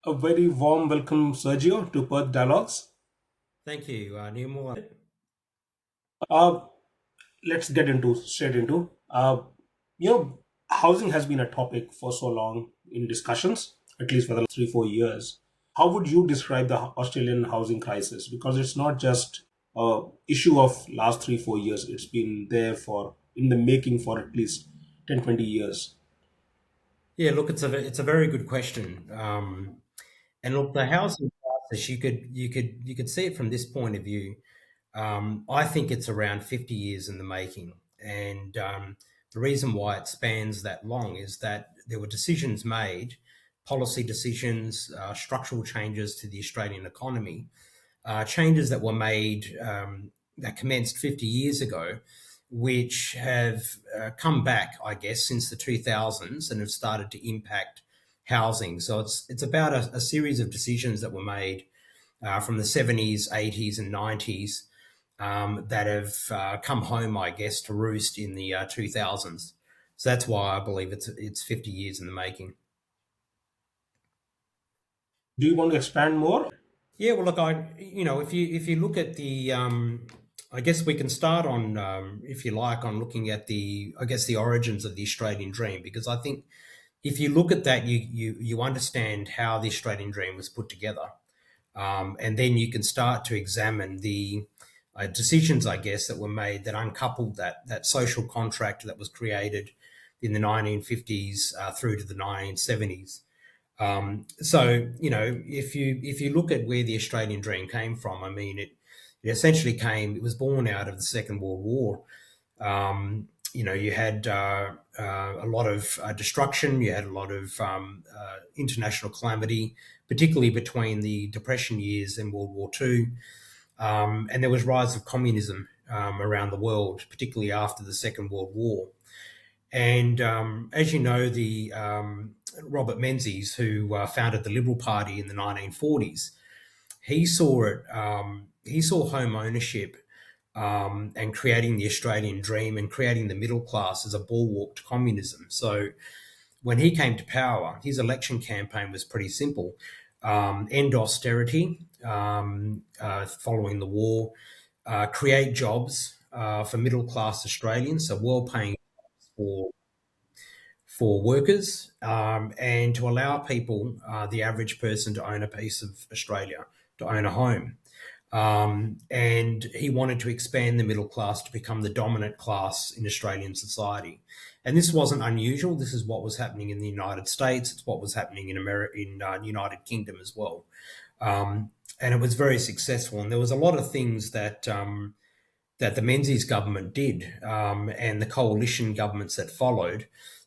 A very warm welcome, Sergio, to Perth Dialogues. Thank you, Neil. Uh, let's get into straight into. Housing has been a topic for so long in discussions, at least for the last 3 4 years. How would you describe the Australian housing crisis? Because it's not just a issue of last 3 4 years; it's been there for in the making for at least 10 20 years. Yeah, look, it's a very good question. And look, the housing crisis, you could see it from this point of view. I think it's around 50 years in the making, and the reason why it spans that long is that there were decisions made, policy decisions, structural changes to the Australian economy, changes that were made that commenced 50 years ago, which have come back, I guess, since the 2000s and have started to impact housing. So it's about a series of decisions that were made from the 70s, 80s, and 90s that have come home, I guess, to roost in the 2000s. So that's why I believe it's 50 years in the making. Do you want to expand more? Yeah, well, look, if you look at the, I guess we can start on, if you like, on looking at I guess, the origins of the Australian dream, because I think if you look at that, you understand how the Australian dream was put together, and then you can start to examine the decisions, I guess, that were made that uncoupled that social contract that was created in the 1950s through to the 1970s. So if you look at where the Australian dream came from, I mean, it essentially came. It was born out of the Second World War. You had a lot of destruction. You had a lot of international calamity, particularly between the Depression years and World War Two, and there was rise of communism around the world, particularly after the Second World War. And as you know, the Robert Menzies, who founded the Liberal Party in the 1940s, he saw it. He saw home ownership and creating the Australian dream and creating the middle class as a bulwark to communism. So when he came to power, his election campaign was pretty simple: end austerity following the war, create jobs for middle class Australians, so well paying for workers, and to allow people, the average person, to own a piece of Australia, to own a home. And he wanted to expand the middle class to become the dominant class in Australian society. And this wasn't unusual. This is what was happening in the United States. It's what was happening in America, in United Kingdom as well. And it was very successful. And there was a lot of things that the Menzies government did, and the coalition governments that followed,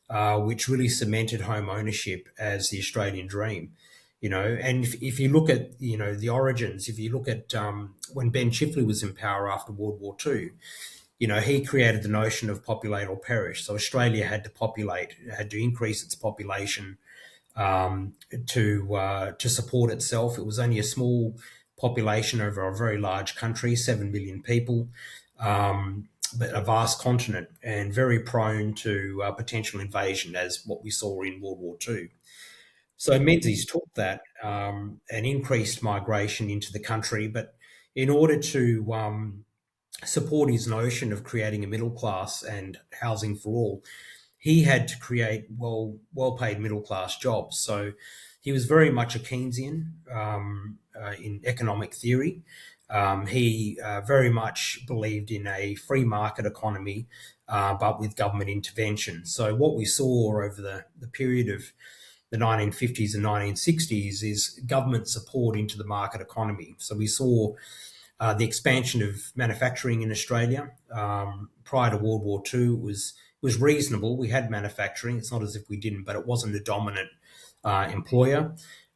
which really cemented home ownership as the Australian dream. And if you look at the origins, if you look at when Ben Chifley was in power after World War Two, he created the notion of populate or perish. So Australia had to populate, had to increase its population to support itself. It was only a small population over a very large country, 7 million people, but a vast continent and very prone to potential invasion, as what we saw in World War Two. So Menzies took that and increased migration into the country, but in order to support his notion of creating a middle class and housing for all, he had to create well paid middle class jobs. So he was very much a Keynesian in economic theory. He very much believed in a free market economy, but with government intervention. So what we saw over the period of the 1950s and 1960s is government support into the market economy. So we saw the expansion of manufacturing in Australia. Prior to World War Two, it was reasonable. We had manufacturing. It's not as if we didn't, but it wasn't a dominant employer.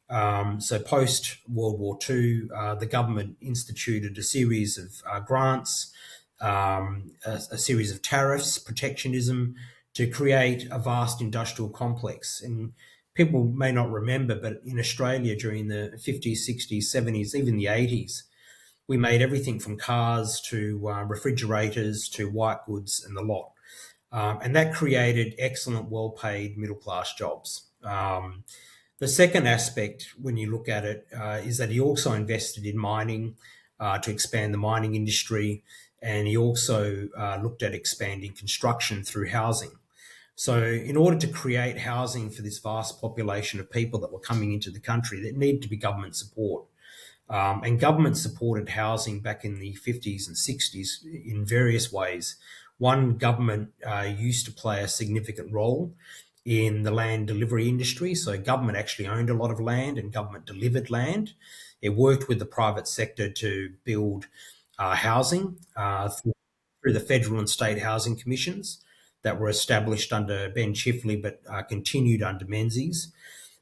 So post World War Two, the government instituted a series of grants, a series of tariffs, protectionism, to create a vast industrial complex. And people may not remember, but in Australia during the 50s, 60s, 70s, even the 80s, we made everything from cars to refrigerators to white goods and the lot. And that created excellent, well paid middle class jobs. The second aspect, when you look at it, is that he also invested in mining to expand the mining industry, and he also looked at expanding construction through housing. So, in order to create housing for this vast population of people that were coming into the country, there needed to be government support. And government supported housing back in the 50s and 60s in various ways. One, government used to play a significant role in the land delivery industry. So government actually owned a lot of land and government delivered land. It worked with the private sector to build housing through the federal and state housing commissions that were established under Ben Chifley but continued under Menzies.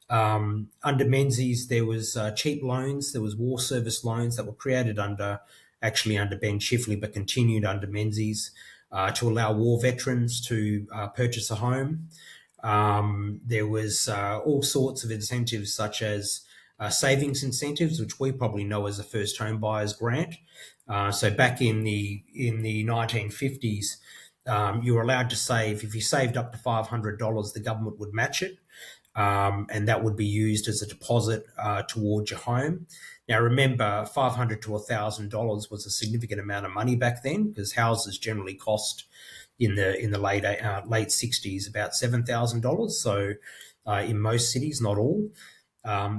Under Menzies, there was cheap loans, there was war service loans that were created under Ben Chifley but continued under Menzies to allow war veterans to purchase a home. There was all sorts of incentives such as savings incentives, which we probably know as a first home buyers grant. So back in the 1950s, you were allowed to save. If you saved up to $500, the government would match it, and that would be used as a deposit towards your home. Now, remember, $500 to $1,000 was a significant amount of money back then, because houses generally cost in the late 60s about $7,000. So in most cities, not all.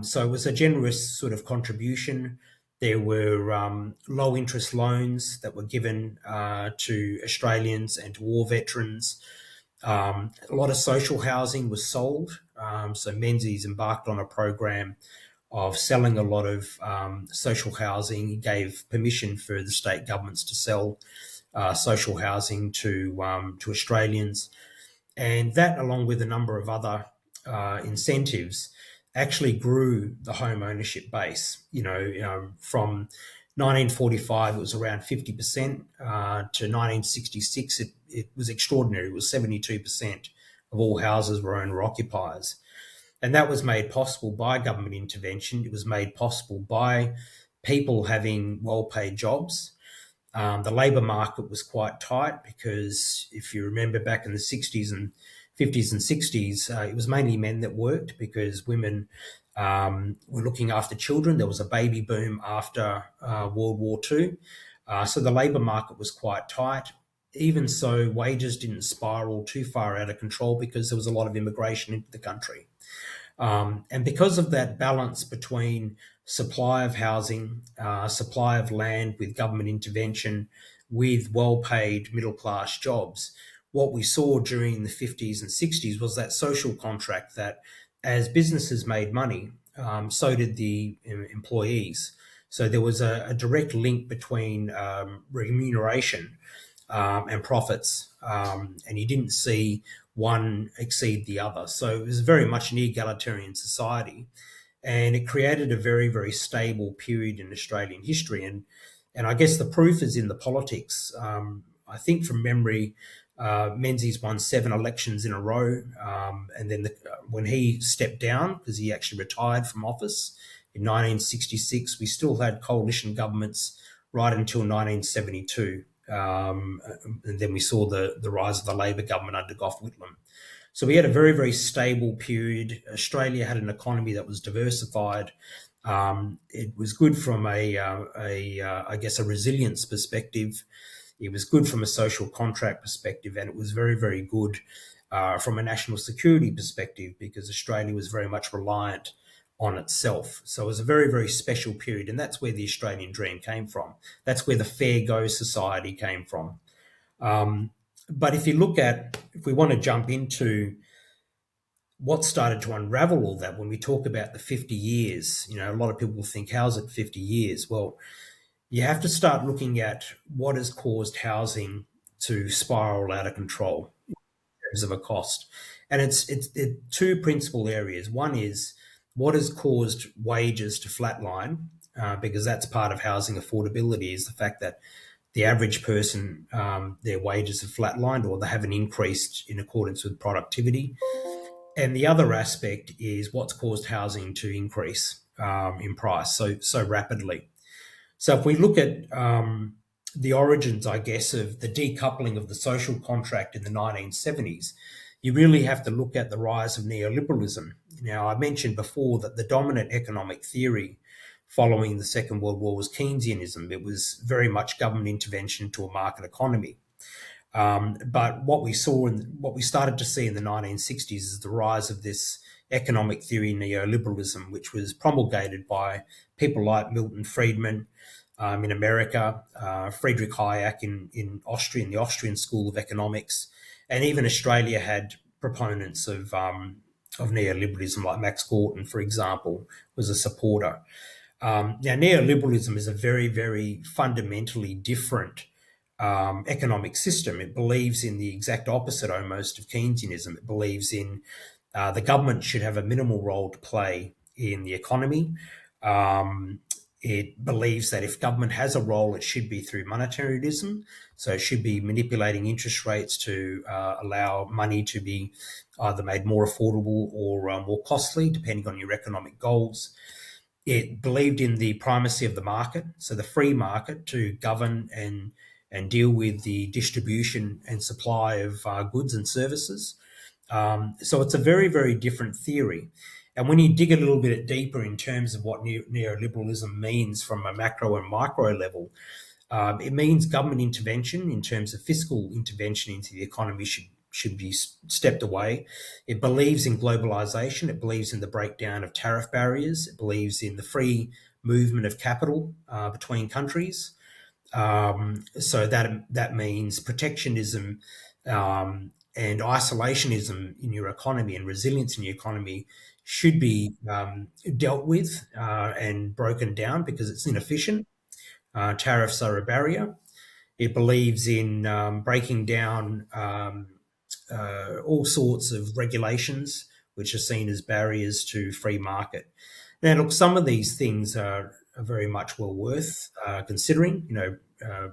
So it was a generous sort of contribution. There were low interest loans that were given to Australians and to war veterans. A lot of social housing was sold. So Menzies embarked on a program of selling a lot of social housing. He gave permission for the state governments to sell social housing to Australians. And that, along with a number of other incentives, actually grew the home ownership base. From 1945, it was around 50%. To 1966, it was extraordinary. It was 72% of all houses were owner-occupiers. And that was made possible by government intervention. It was made possible by people having well-paid jobs. The labour market was quite tight because if you remember back in the 60s and 50s and 60s, it was mainly men that worked because women were looking after children. There was a baby boom after World War II. So the labour market was quite tight. Even so, wages didn't spiral too far out of control because there was a lot of immigration into the country. And because of that balance between supply of housing, supply of land with government intervention, with well-paid middle-class jobs, what we saw during the 50s and 60s was that social contract that as businesses made money, so did the employees. So there was a direct link between remuneration and profits, and you didn't see one exceed the other. So it was very much an egalitarian society, and it created a very, very stable period in Australian history. And I guess the proof is in the politics. I think from memory, Menzies won 7 elections in a row, and then when he stepped down, because he actually retired from office in 1966, we still had coalition governments right until 1972. And then we saw the rise of the Labor government under Gough Whitlam. So we had a very, very stable period. Australia had an economy that was diversified. It was good from I guess, a resilience perspective. It was good from a social contract perspective, and it was very, very good from a national security perspective because Australia was very much reliant on itself. So it was a very, very special period, and that's where the Australian dream came from. That's where the fair go society came from. But if we want to jump into what started to unravel all that, when we talk about the 50 years, a lot of people think, how's it 50 years? Well, you have to start looking at what has caused housing to spiral out of control in terms of a cost. And it's 2 principal areas. One is what has caused wages to flatline, because that's part of housing affordability, is the fact that the average person, their wages have flatlined or they haven't increased in accordance with productivity. And the other aspect is what's caused housing to increase in price so rapidly. So if we look at the origins, I guess, of the decoupling of the social contract in the 1970s, you really have to look at the rise of neoliberalism. Now, I mentioned before that the dominant economic theory following the Second World War was Keynesianism. It was very much government intervention to a market economy. But what we saw and what we started to see in the 1960s is the rise of this economic theory, neoliberalism, which was promulgated by people like Milton Friedman in America, Friedrich Hayek in the Austrian School of Economics, and even Australia had proponents of neoliberalism, like Max Gorton, for example, was a supporter. Now, neoliberalism is a very, very fundamentally different economic system. It believes in the exact opposite almost of Keynesianism. It believes in the government should have a minimal role to play in the economy. It believes that if government has a role, it should be through monetarianism. So it should be manipulating interest rates to allow money to be either made more affordable or more costly, depending on your economic goals. It believed in the primacy of the market, so the free market to govern and deal with the distribution and supply of goods and services. So it's a very, very different theory. And when you dig a little bit deeper in terms of what neoliberalism means from a macro and micro level, it means government intervention in terms of fiscal intervention into the economy should be stepped away. It believes in globalization. It believes in the breakdown of tariff barriers. It believes in the free movement of capital between countries. So that means protectionism and isolationism in your economy and resilience in your economy should be dealt with and broken down because it's inefficient. Tariffs are a barrier. It believes in breaking down all sorts of regulations which are seen as barriers to free market. Now, look, some of these things are very much well worth considering.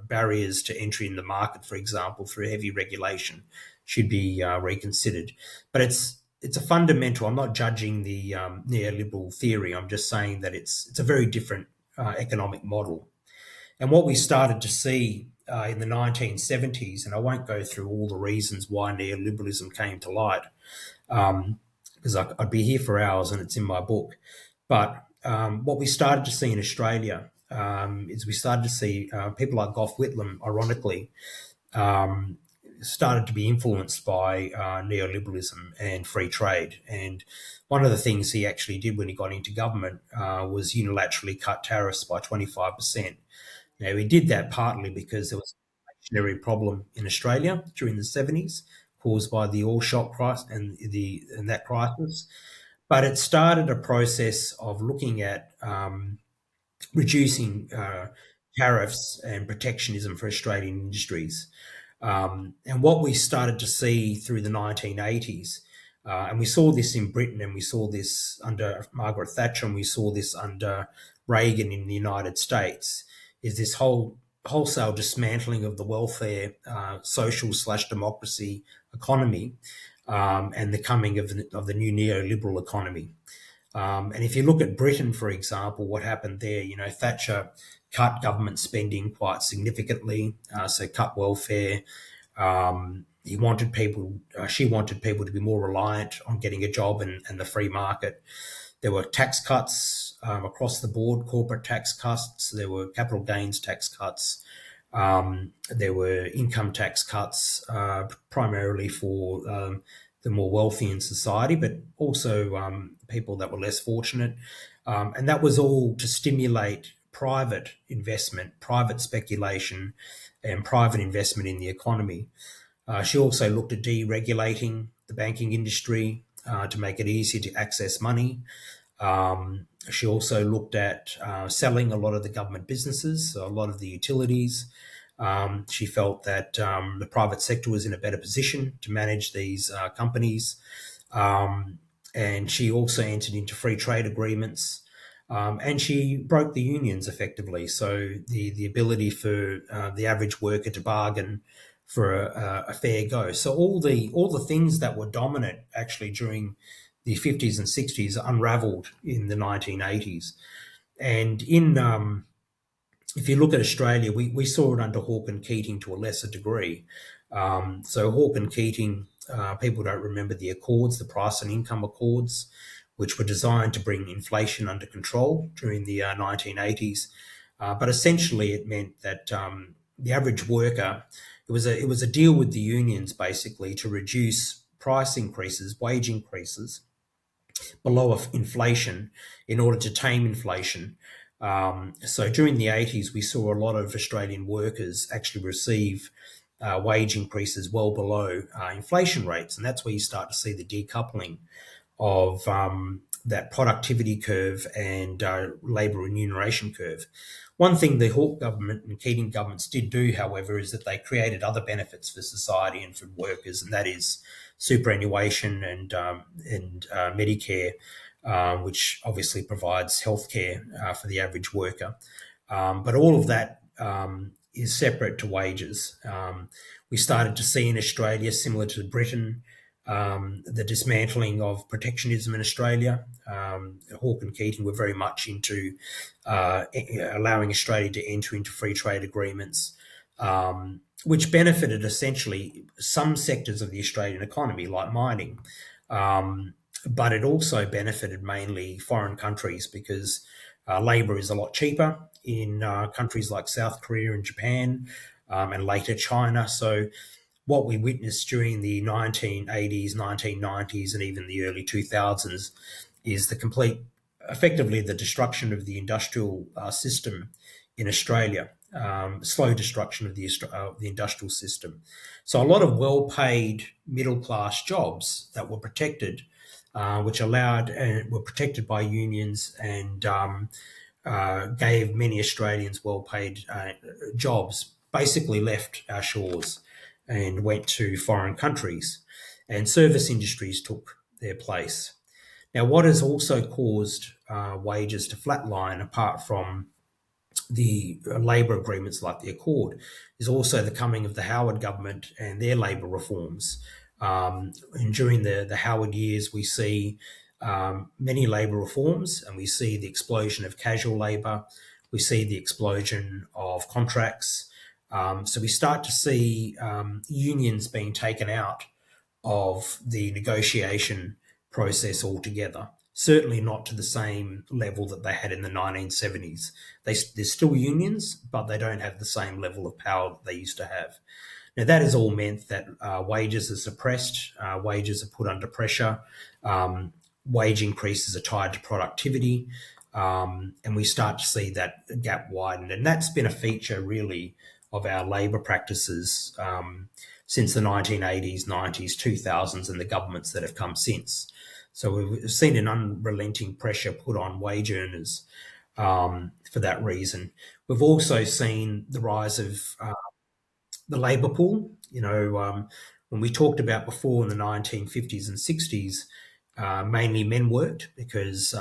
Barriers to entry in the market, for example, through heavy regulation, should be reconsidered. But it's a fundamental. I'm not judging the neoliberal theory. I'm just saying that it's a very different economic model. And what we started to see in the 1970s, and I won't go through all the reasons why neoliberalism came to light, because I'd be here for hours and it's in my book. But what we started to see in Australia is we started to see people like Gough Whitlam, ironically, started to be influenced by neoliberalism and free trade. And one of the things he actually did when he got into government was unilaterally cut tariffs by 25%. Now, he did that partly because there was an inflationary problem in Australia during the 70s caused by the oil shock crisis and that crisis. But it started a process of looking at reducing tariffs and protectionism for Australian industries. And what we started to see through the 1980s, and we saw this in Britain and we saw this under Margaret Thatcher and we saw this under Reagan in the United States, is this wholesale dismantling of the welfare, social/democracy economy, and the coming of the new neoliberal economy. And if you look at Britain, for example, what happened there, Thatcher cut government spending quite significantly, so cut welfare. She wanted people to be more reliant on getting a job and the free market. There were tax cuts across the board, corporate tax cuts. There were capital gains tax cuts. There were income tax cuts, primarily for the more wealthy in society, but also people that were less fortunate. And that was all to stimulate private investment, private speculation, and private investment in the economy. She also looked at deregulating the banking industry to make it easier to access money. She also looked at selling a lot of the government businesses, so a lot of the utilities. She felt that the private sector was in a better position to manage these companies. And she also entered into free trade agreements. And she broke the unions effectively. So the ability for the average worker to bargain for a fair go. So all the things that were dominant actually during the 50s and 60s unraveled in the 1980s. And if you look at Australia, we saw it under Hawke-Keating to a lesser degree. So Hawke-Keating, people don't remember the Accords, the Price and Income Accords, which were designed to bring inflation under control during the 1980s. But essentially, it meant that the average worker, it was a deal with the unions basically to reduce price increases, wage increases below inflation in order to tame inflation. So during the 80s, we saw a lot of Australian workers actually receive wage increases well below inflation rates. And that's where you start to see the decoupling of that productivity curve and labour remuneration curve. One thing the Hawke government and Keating governments did do, however, is that they created other benefits for society and for workers, and that is superannuation and Medicare, which obviously provides healthcare for the average worker. But all of that is separate to wages. We started to see in Australia, similar to Britain, the dismantling of protectionism in Australia. Hawke and Keating were very much into allowing Australia to enter into free trade agreements, which benefited essentially some sectors of the Australian economy, like mining. But it also benefited mainly foreign countries because labour is a lot cheaper in countries like South Korea and Japan, and later China. So what we witnessed during the 1980s, 1990s, and even the early 2000s is effectively the destruction of the industrial system in Australia, slow destruction of the industrial system. So a lot of well-paid middle-class jobs that were protected, which were protected by unions and gave many Australians well-paid jobs, basically left our shores and went to foreign countries, and service industries took their place. Now, what has also caused wages to flatline, apart from the labour agreements like the Accord, is also the coming of the Howard government and their labour reforms. And during the Howard years, we see many labour reforms, and we see the explosion of casual labour. We see the explosion of contracts. So we start to see unions being taken out of the negotiation process altogether. Certainly not to the same level that they had in the 1970s. There's still unions, but they don't have the same level of power that they used to have. Now, that has all meant that wages are suppressed, wages are put under pressure, wage increases are tied to productivity, and we start to see that gap widen. And that's been a feature, really, of our labour practices since the 1980s, 90s, 2000s, and the governments that have come since. So we've seen an unrelenting pressure put on wage earners for that reason. We've also seen the rise of the labour pool. When we talked about before in the 1950s and 60s, mainly men worked because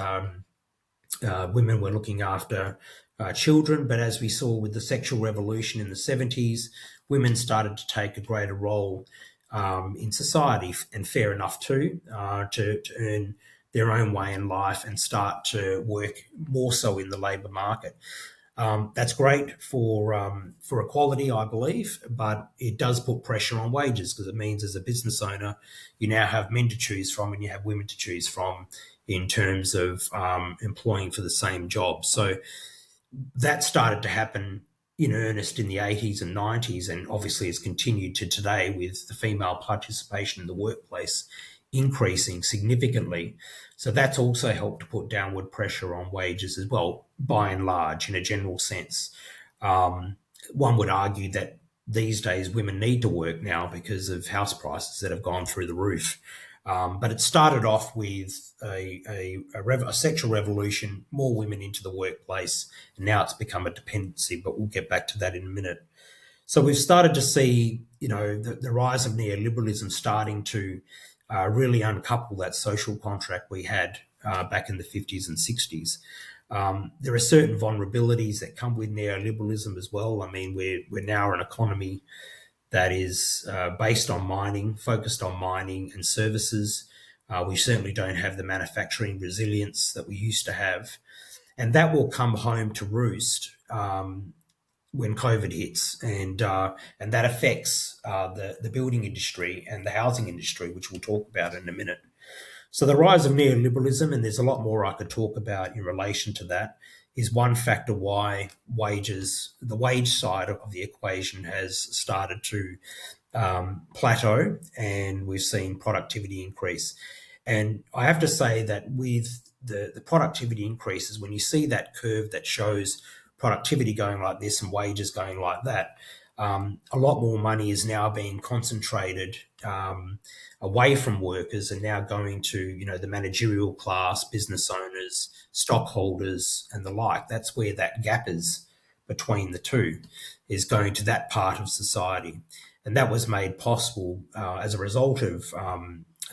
women were looking after children. But as we saw with the sexual revolution in the 70s, women started to take a greater role in society, and fair enough too, to earn their own way in life and start to work more so in the labour market. That's great for equality, I believe, but it does put pressure on wages because it means as a business owner, you now have men to choose from and you have women to choose from in terms of employing for the same job. So that started to happen in earnest in the 80s and 90s, and obviously has continued to today with the female participation in the workplace increasing significantly. So that's also helped to put downward pressure on wages as well, by and large, in a general sense. One would argue that these days women need to work now because of house prices that have gone through the roof. But it started off with a sexual revolution, more women into the workplace, and now it's become a dependency, but we'll get back to that in a minute. So we've started to see, the rise of neoliberalism starting to really uncouple that social contract we had back in the 50s and 60s. There are certain vulnerabilities that come with neoliberalism as well. I mean, we're now an economy that is based on mining, focused on mining and services. We certainly don't have the manufacturing resilience that we used to have. And that will come home to roost when COVID hits. And that affects the building industry and the housing industry, which we'll talk about in a minute. So the rise of neoliberalism, and there's a lot more I could talk about in relation to that, is one factor why wages, the wage side of the equation, has started to plateau, and we've seen productivity increase. And I have to say that with the productivity increases, when you see that curve that shows productivity going like this and wages going like that, a lot more money is now being concentrated away from workers and now going to, the managerial class, business owners, stockholders, and the like. That's where that gap is between the two, is going to that part of society. And that was made possible as a result of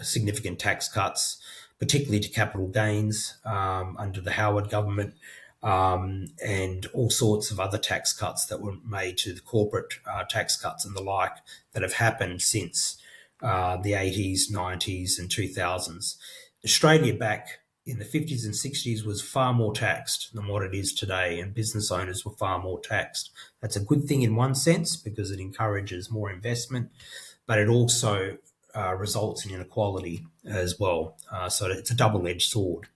significant tax cuts, particularly to capital gains under the Howard government, and all sorts of other tax cuts that were made to the corporate tax cuts and the like that have happened since the 80s, 90s, and 2000s. Australia back in the 50s and 60s was far more taxed than what it is today, and business owners were far more taxed. That's a good thing in one sense because it encourages more investment, but it also results in inequality as well. So it's a double-edged sword.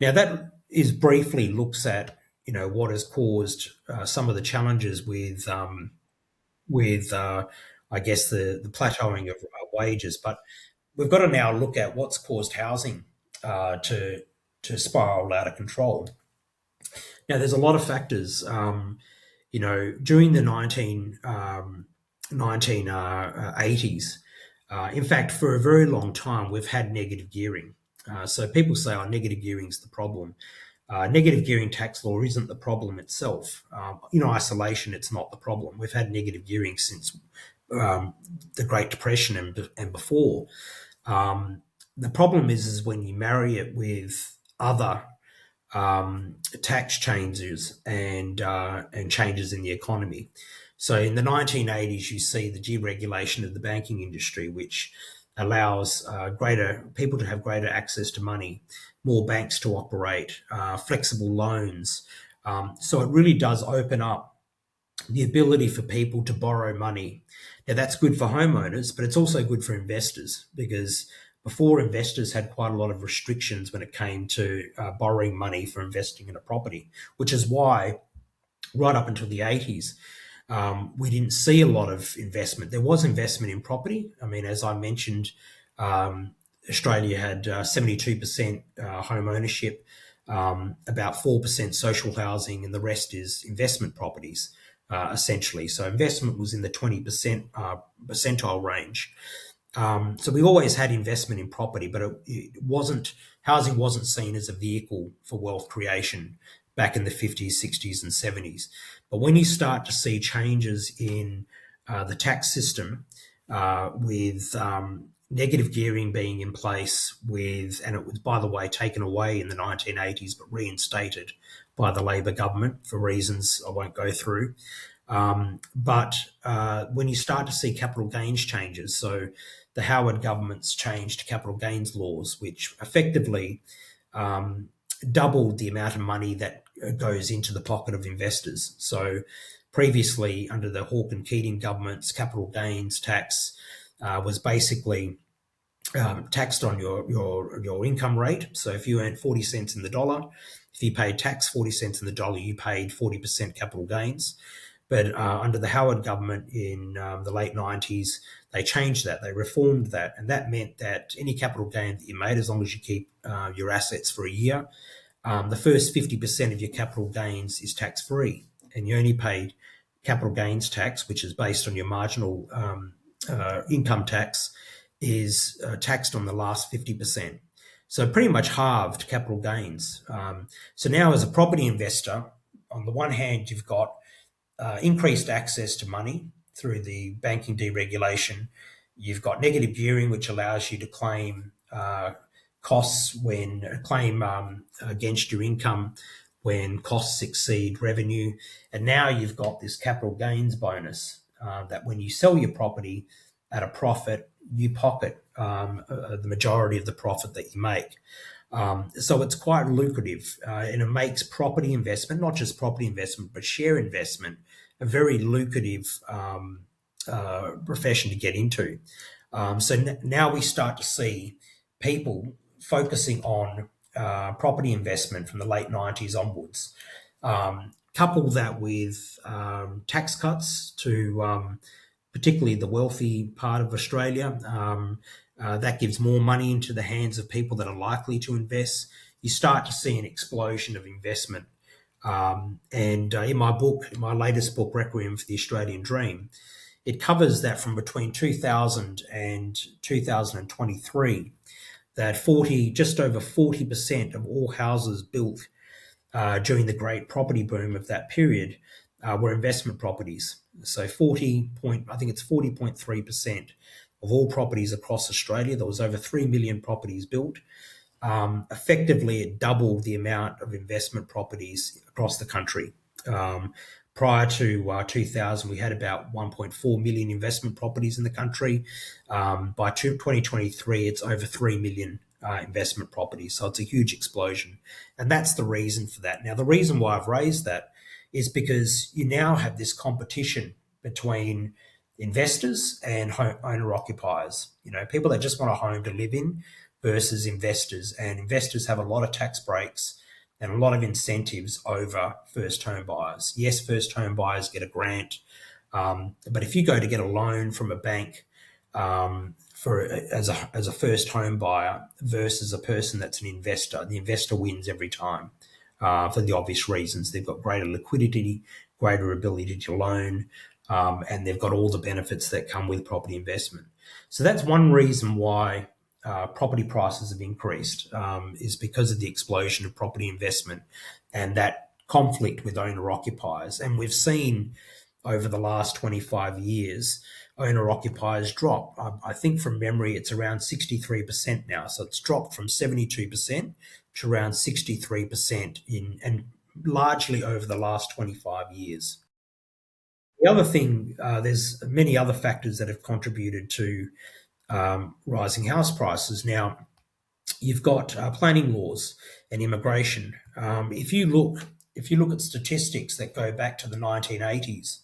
Now that is briefly looks at what has caused some of the challenges with I guess the plateauing of wages, but we've got to now look at what's caused housing to spiral out of control. Now, there's a lot of factors. During the 1980s, in fact, for a very long time, we've had negative gearing. So people say, negative gearing is the problem. Negative gearing tax law isn't the problem itself. In isolation, it's not the problem. We've had negative gearing since the Great Depression and before. The problem is when you marry it with other tax changes and changes in the economy. So in the 1980s, you see the deregulation of the banking industry, which allows people to have greater access to money, more banks to operate, flexible loans. So it really does open up the ability for people to borrow money. Now that's good for homeowners, but it's also good for investors, because before, investors had quite a lot of restrictions when it came to borrowing money for investing in a property, which is why right up until the 80s, we didn't see a lot of investment. There was investment in property. I mean, as I mentioned, Australia had 72% home ownership, about 4% social housing, and the rest is investment properties, essentially. So investment was in the 20% percentile range. So we always had investment in property, but housing wasn't seen as a vehicle for wealth creation back in the 50s, 60s, and 70s. But when you start to see changes in the tax system, with negative gearing being in place, and it was, by the way, taken away in the 1980s but reinstated by the Labor government for reasons I won't go through. But when you start to see capital gains changes, so the Howard government's changed capital gains laws, which effectively doubled the amount of money that goes into the pocket of investors. So previously, under the Hawke-Keating government's capital gains tax was basically taxed on your income rate. So if you earned 40 cents in the dollar, if you paid tax 40 cents in the dollar, you paid 40% capital gains. But under the Howard government in the late 90s, they changed that. They reformed that. And that meant that any capital gain that you made, as long as you keep your assets for a year, the first 50% of your capital gains is tax-free. And you only paid capital gains tax, which is based on your marginal income tax, is taxed on the last 50%. So pretty much halved capital gains. So now as a property investor, on the one hand, you've got increased access to money through the banking deregulation. You've got negative gearing, which allows you to claim costs against your income when costs exceed revenue. And now you've got this capital gains bonus that when you sell your property at a profit, you pocket the majority of the profit that you make. So it's quite lucrative, and it makes property investment, not just property investment, but share investment, a very lucrative profession to get into. So now we start to see people focusing on property investment from the late 90s onwards. Couple that with tax cuts to particularly the wealthy part of Australia. That gives more money into the hands of people that are likely to invest. You start to see an explosion of investment. And in my book, my latest book, Requiem for the Australian Dream, it covers that from between 2000 and 2023, that just over 40% of all houses built during the great property boom of that period were investment properties. So I think it's 40.3% of all properties across Australia. There was over 3 million properties built. Effectively, it doubled the amount of investment properties across the country. Prior to 2000, we had about 1.4 million investment properties in the country. By 2023, it's over 3 million investment properties. So it's a huge explosion. And that's the reason for that. Now, the reason why I've raised that is because you now have this competition between investors and owner-occupiers. People that just want a home to live in versus investors. And investors have a lot of tax breaks and a lot of incentives over first home buyers. Yes, first home buyers get a grant, but if you go to get a loan from a bank as a first home buyer versus a person that's an investor, the investor wins every time for the obvious reasons. They've got greater liquidity, greater ability to loan, and they've got all the benefits that come with property investment. So that's one reason why property prices have increased, is because of the explosion of property investment and that conflict with owner-occupiers. And we've seen over the last 25 years, owner-occupiers drop. I think from memory, it's around 63% now. So it's dropped from 72% to around 63% and largely over the last 25 years. The other thing, there's many other factors that have contributed to rising house prices. Now, you've got planning laws and immigration. If you look at statistics that go back to the 1980s,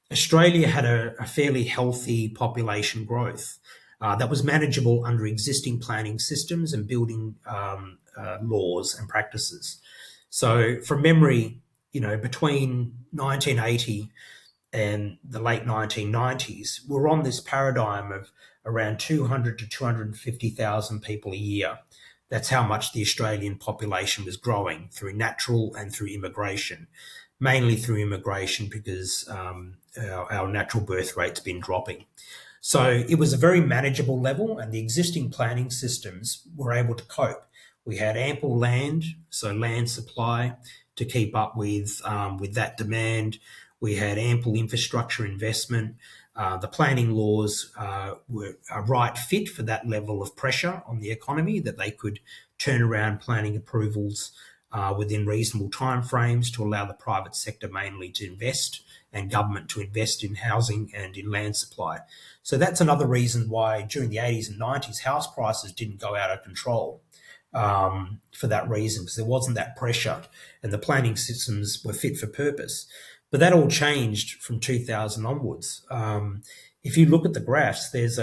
Australia had a fairly healthy population growth that was manageable under existing planning systems and building laws and practices. So, from memory, between 1980 and the late 1990s, we're on this paradigm of around 200 to 250,000 people a year. That's how much the Australian population was growing through natural and through immigration, mainly through immigration because our natural birth rate's been dropping. So it was a very manageable level, and the existing planning systems were able to cope. We had ample land, so land supply to keep up with that demand. We had ample infrastructure investment. The planning laws were a right fit for that level of pressure on the economy, that they could turn around planning approvals within reasonable timeframes to allow the private sector mainly to invest and government to invest in housing and in land supply. So that's another reason why during the 80s and 90s, house prices didn't go out of control for that reason, because there wasn't that pressure and the planning systems were fit for purpose. But that all changed from 2000 onwards. If you look at the graphs, there's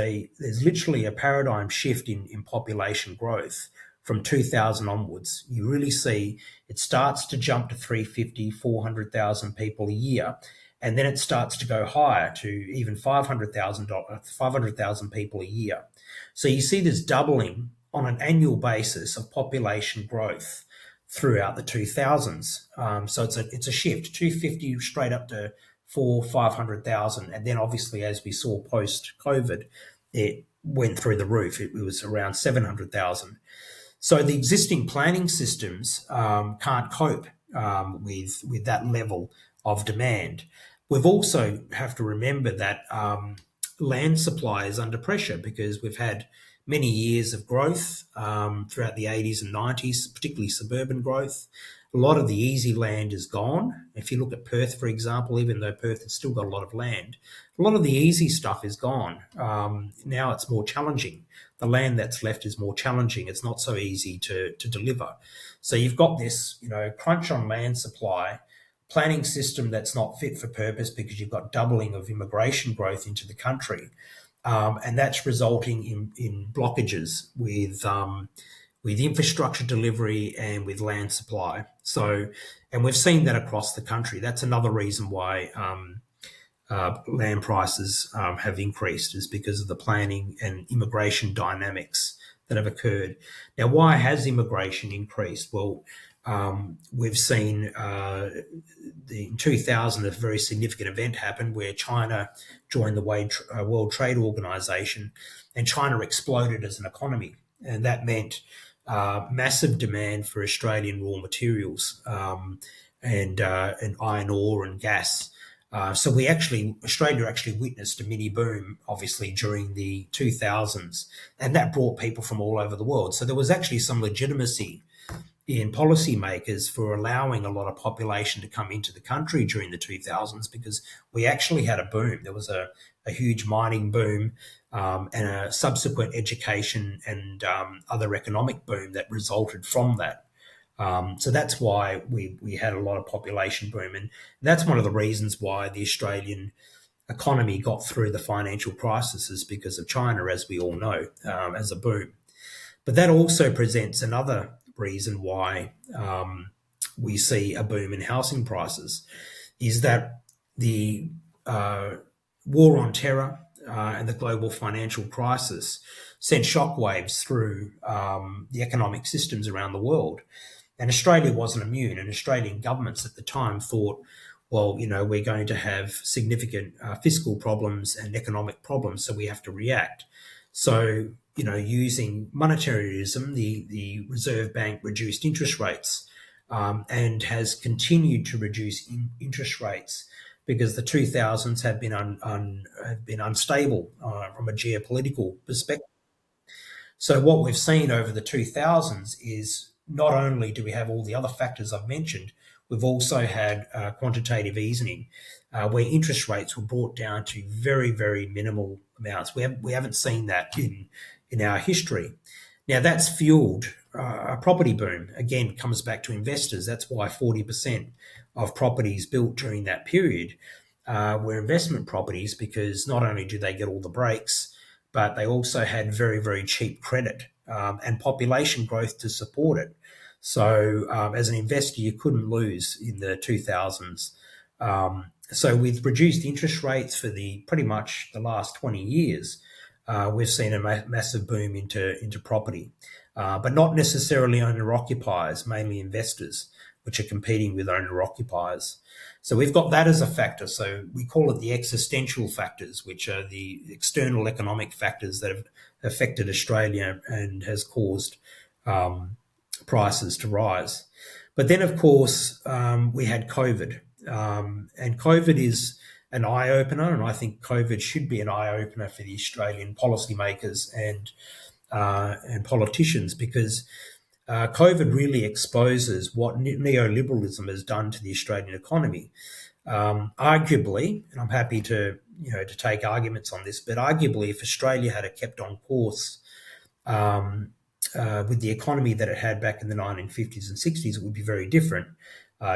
literally a paradigm shift in population growth from 2000 onwards. You really see it starts to jump to 350, 400,000 people a year, and then it starts to go higher to even 500,000 people a year. So you see this doubling on an annual basis of population growth throughout the 2000s. So it's a shift, 250 straight up to 500,000. And then obviously, as we saw post-COVID, it went through the roof. It was around 700,000. So the existing planning systems can't cope with that level of demand. We've also have to remember that land supply is under pressure because we've had many years of growth throughout the 80s and 90s, particularly suburban growth. A lot of the easy land is gone. If you look at Perth, for example, even though Perth has still got a lot of land, a lot of the easy stuff is gone. Now it's more challenging. The land that's left is more challenging. It's not so easy to deliver. So you've got this, crunch on land supply, planning system that's not fit for purpose because you've got doubling of immigration growth into the country. And that's resulting in blockages with with infrastructure delivery and with land supply. So, and we've seen that across the country. That's another reason why land prices have increased, is because of the planning and immigration dynamics that have occurred. Now, why has immigration increased? Well, we've seen in 2000 a very significant event happened where China joined the World Trade Organization, and China exploded as an economy, and that meant massive demand for Australian raw materials and iron ore and gas. So Australia actually witnessed a mini boom, obviously, during the 2000s, and that brought people from all over the world. So there was actually some legitimacy in policymakers for allowing a lot of population to come into the country during the 2000s, because we actually had a boom. There was a huge mining boom and a subsequent education and other economic boom that resulted from that. So that's why we had a lot of population boom. And that's one of the reasons why the Australian economy got through the financial crisis, is because of China, as we all know, as a boom. But that also presents another reason why we see a boom in housing prices, is that the war on terror and the global financial crisis sent shockwaves through the economic systems around the world. And Australia wasn't immune, and Australian governments at the time thought, well, we're going to have significant fiscal problems and economic problems, so we have to react. So, using monetarism, the Reserve Bank reduced interest rates and has continued to reduce interest rates, because the 2000s have been unstable from a geopolitical perspective. So what we've seen over the 2000s is, not only do we have all the other factors I've mentioned, we've also had quantitative easing, where interest rates were brought down to very, very minimal amounts. We haven't seen that in our history. Now, that's fueled a property boom. Again, comes back to investors. That's why 40% of properties built during that period were investment properties, because not only do they get all the breaks, but they also had very, very cheap credit and population growth to support it. So as an investor, you couldn't lose in the 2000s. So with reduced interest rates for pretty much the last 20 years, we've seen a massive boom into property, but not necessarily owner-occupiers, mainly investors, which are competing with owner-occupiers. So we've got that as a factor. So we call it the existential factors, which are the external economic factors that have affected Australia and has caused prices to rise. But then, of course, we had COVID. And COVID is an eye-opener, and I think COVID should be an eye-opener for the Australian policymakers and politicians, because COVID really exposes what neoliberalism has done to the Australian economy. Arguably, and I'm happy to take arguments on this, but arguably, if Australia had kept on course with the economy that it had back in the 1950s and 60s, it would be very different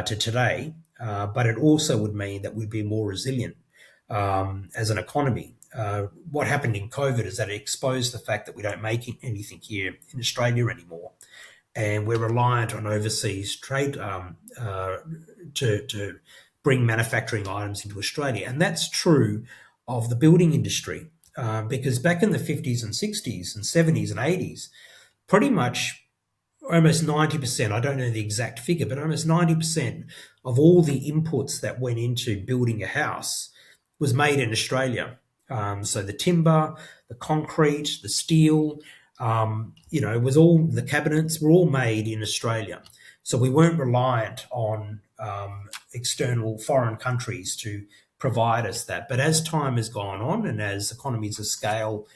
to today. But it also would mean that we'd be more resilient as an economy. What happened in COVID is that it exposed the fact that we don't make anything here in Australia anymore, and we're reliant on overseas trade to bring manufacturing items into Australia. And that's true of the building industry, because back in the 50s and 60s and 70s and 80s, pretty much almost 90%, I don't know the exact figure, but almost 90% of all the inputs that went into building a house was made in Australia. So the timber, the concrete, the steel, it was all, the cabinets were all made in Australia. So we weren't reliant on external foreign countries to provide us that. But as time has gone on, and as economies of scale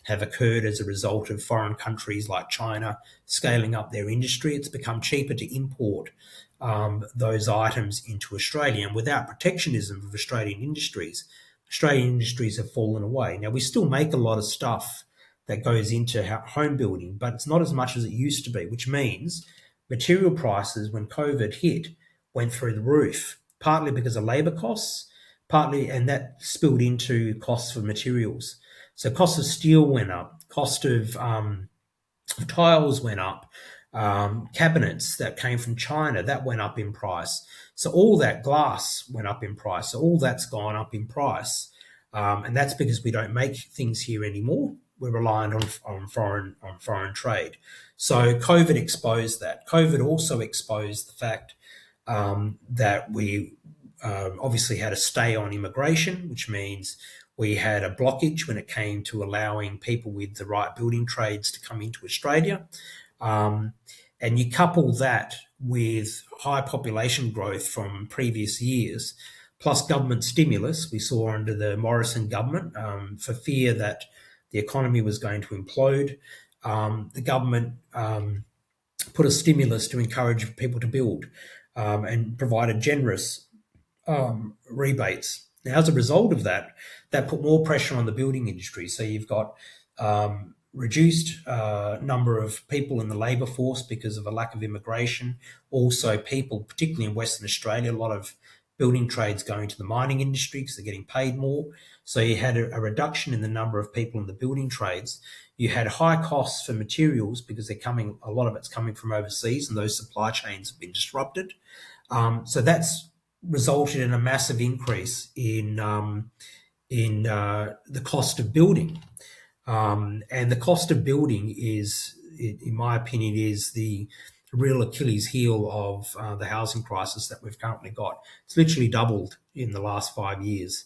have occurred as a result of foreign countries like China scaling up their industry, it's become cheaper to import those items into Australia. And without protectionism of Australian industries have fallen away. Now, we still make a lot of stuff that goes into home building, but it's not as much as it used to be, which means material prices, when COVID hit, went through the roof, partly because of labour costs, and that spilled into costs for materials. So cost of steel went up, cost of Tiles went up. Cabinets that came from China, that went up in price. So all that glass went up in price. So all that's gone up in price. And that's because we don't make things here anymore. We're reliant on foreign trade. So COVID exposed that. COVID also exposed the fact that we obviously had a stay on immigration, which means we had a blockage when it came to allowing people with the right building trades to come into Australia. And you couple that with high population growth from previous years, plus government stimulus we saw under the Morrison government for fear that the economy was going to implode. The government put a stimulus to encourage people to build and provided generous rebates. Now, as a result of that, that put more pressure on the building industry. So you've got reduced number of people in the labour force because of a lack of immigration. Also, people, particularly in Western Australia, a lot of building trades going to the mining industry because they're getting paid more. So you had a reduction in the number of people in the building trades. You had high costs for materials because a lot of it's coming from overseas, and those supply chains have been disrupted. So that's resulted in a massive increase in the cost of building. And the cost of building is, in my opinion, is the real Achilles heel of the housing crisis that we've currently got. It's literally doubled in the last 5 years.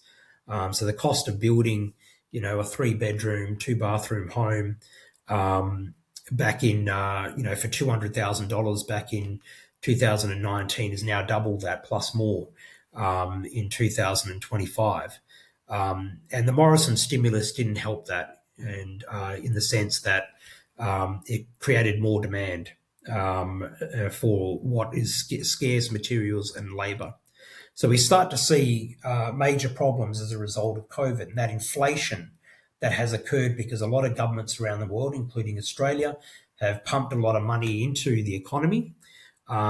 So the cost of building, a 3-bedroom, 2-bathroom home back in, for $200,000 back in 2019 is now double that plus more in 2025. And the Morrison stimulus didn't help that, and in the sense that it created more demand for what is scarce materials and labour. So we start to see major problems as a result of COVID, and that inflation that has occurred because a lot of governments around the world, including Australia, have pumped a lot of money into the economy,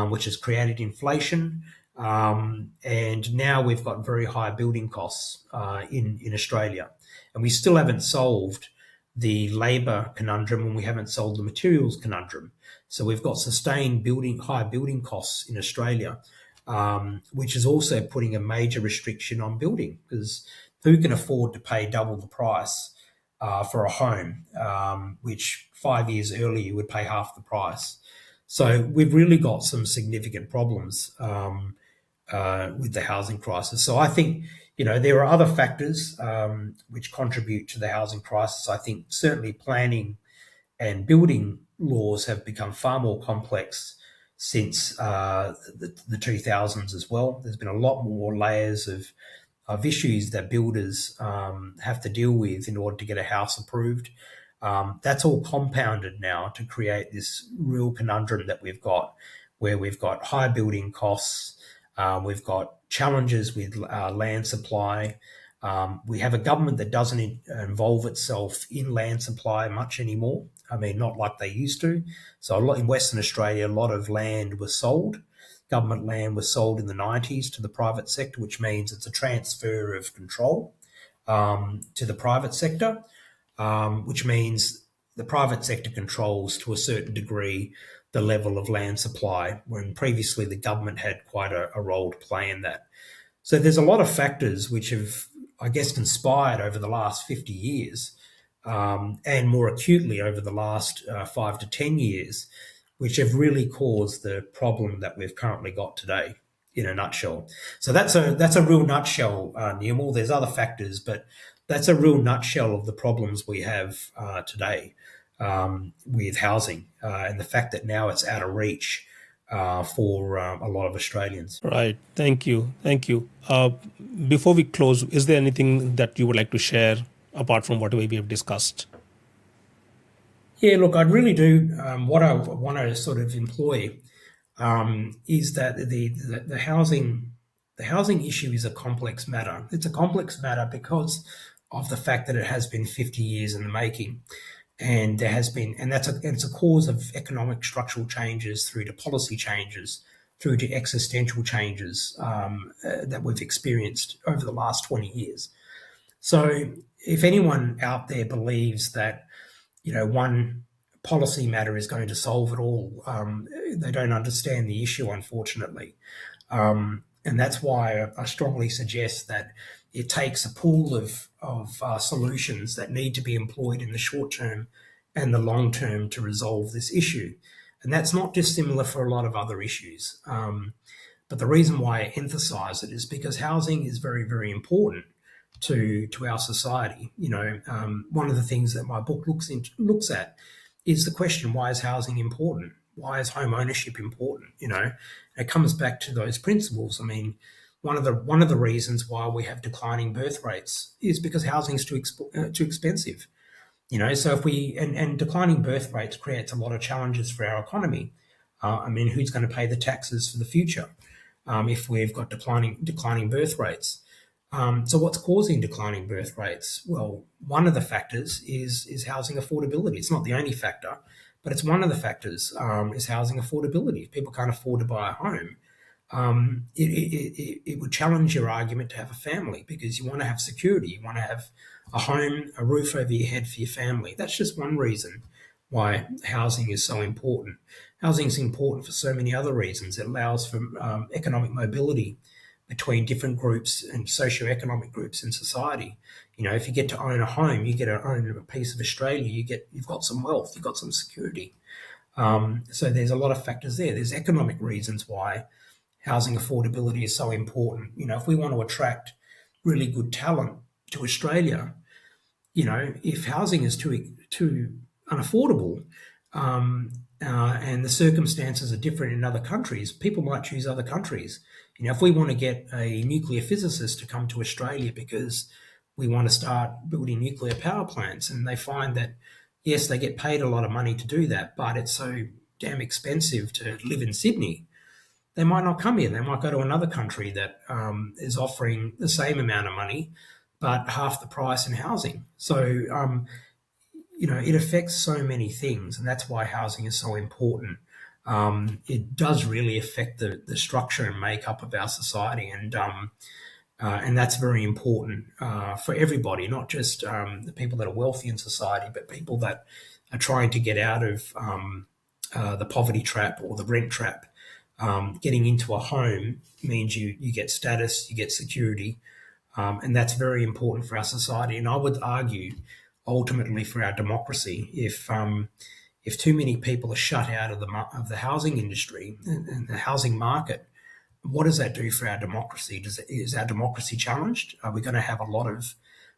which has created inflation. And now we've got very high building costs in Australia. And we still haven't solved the labour conundrum, and we haven't solved the materials conundrum. So we've got sustained high building costs in Australia, which is also putting a major restriction on building, because who can afford to pay double the price for a home, which 5 years earlier you would pay half the price? So we've really got some significant problems with the housing crisis. So I think, there are other factors which contribute to the housing crisis. I think certainly planning and building laws have become far more complex since the 2000s as well. There's been a lot more layers of issues that builders have to deal with in order to get a house approved. That's all compounded now to create this real conundrum that we've got, where we've got high building costs, we've got challenges with land supply. We have a government that doesn't involve itself in land supply much anymore. I mean, not like they used to. So a lot in Western Australia, a lot of land was sold. Government land was sold in the 90s to the private sector, which means it's a transfer of control to the private sector, which means the private sector controls to a certain degree the level of land supply, when previously the government had quite a role to play in that. So there's a lot of factors which have, I guess, conspired over the last 50 years and more acutely over the last 5 to 10 years, which have really caused the problem that we've currently got today, in a nutshell. So that's a real nutshell, Nirmal. There's other factors, but that's a real nutshell of the problems we have today with housing and the fact that now it's out of reach for a lot of Australians. Right. Thank you. Thank you. Before we close, is there anything that you would like to share apart from what we have discussed? Yeah, look, I really do. What I want to sort of employ is that the housing issue is a complex matter. It's a complex matter because of the fact that it has been 50 years in the making. And there has been, and it's a cause of economic structural changes through to policy changes, through to existential changes that we've experienced over the last 20 years. So if anyone out there believes that, one policy matter is going to solve it all. They don't understand the issue, unfortunately. And that's why I strongly suggest that it takes a pool of solutions that need to be employed in the short term and the long term to resolve this issue. And that's not dissimilar for a lot of other issues. But the reason why I emphasize it is because housing is very, very important to our society. One of the things that my book looks at is the question: why is housing important? Why is home ownership important? It comes back to those principles. I mean, one of the reasons why we have declining birth rates is because housing is too expensive. So if and declining birth rates creates a lot of challenges for our economy. Who's going to pay the taxes for the future if we've got declining birth rates? So what's causing declining birth rates? Well, one of the factors is housing affordability. It's not the only factor, but it's one of the factors, is housing affordability. If people can't afford to buy a home, it would challenge your argument to have a family, because you want to have security. You want to have a home, a roof over your head for your family. That's just one reason why housing is so important. Housing is important for so many other reasons. It allows for economic mobility between different groups and socioeconomic groups in society. If you get to own a home, you get to own a piece of Australia, you've got some wealth, you've got some security. So there's a lot of factors there. There's economic reasons why housing affordability is so important. If we want to attract really good talent to Australia, if housing is too unaffordable, and the circumstances are different in other countries, people might choose other countries. If we want to get a nuclear physicist to come to Australia because we want to start building nuclear power plants, and they find that, yes, they get paid a lot of money to do that, but it's so damn expensive to live in Sydney, they might not come here. They might go to another country that is offering the same amount of money, but half the price in housing. So, it affects so many things, and that's why housing is so important. It does really affect the structure and makeup of our society, and that's very important for everybody, not just the people that are wealthy in society, but people that are trying to get out of the poverty trap or the rent trap. Getting into a home means you get status, you get security, and that's very important for our society. And I would argue, ultimately, for our democracy, if too many people are shut out of the housing industry and the housing market, what does that do for our democracy? Is our democracy challenged? Are we going to have a lot of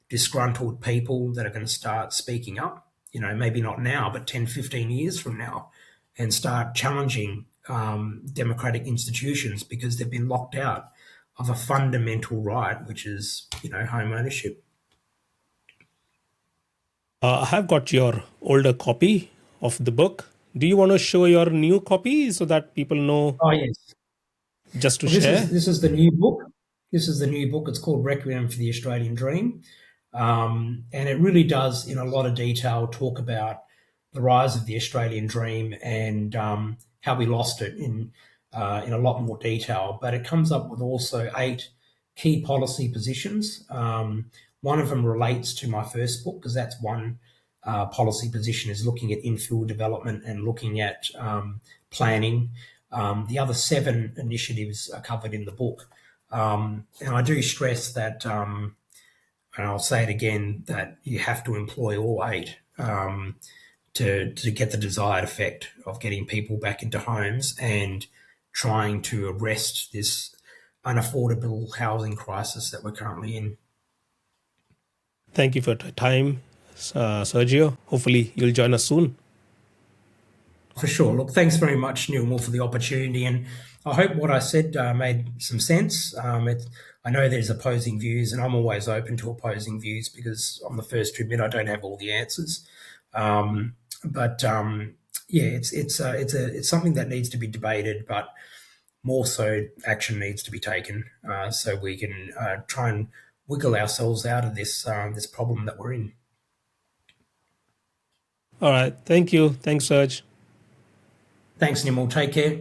disgruntled people that are going to start speaking up? Maybe not now, but 10, 15 years from now, and start challenging democratic institutions because they've been locked out of a fundamental right, which is, home ownership. I have got your older copy of the book. Do you want to show your new copy so that people know? Oh, yes. Just to share. This is the new book. This is the new book. It's called Requiem for the Australian Dream. And it really does, in a lot of detail, talk about the rise of the Australian dream and how we lost it in a lot more detail. But it comes up with also 8 key policy positions. One of them relates to my first book, because that's one policy position, is looking at infill development and looking at planning. The other 7 initiatives are covered in the book. And I do stress that, and I'll say it again, that you have to employ all 8 to get the desired effect of getting people back into homes and trying to arrest this unaffordable housing crisis that we're currently in. Thank you for your time, Sergio. Hopefully you'll join us soon. For sure. Look, thanks very much, Neil, for the opportunity. And I hope what I said made some sense. I know there's opposing views, and I'm always open to opposing views because I'm the first to admit I don't have all the answers. It's something that needs to be debated, but more so action needs to be taken so we can try and wiggle ourselves out of this problem that we're in. All right. Thank you. Thanks, Serge. Thanks, Nimel. Take care.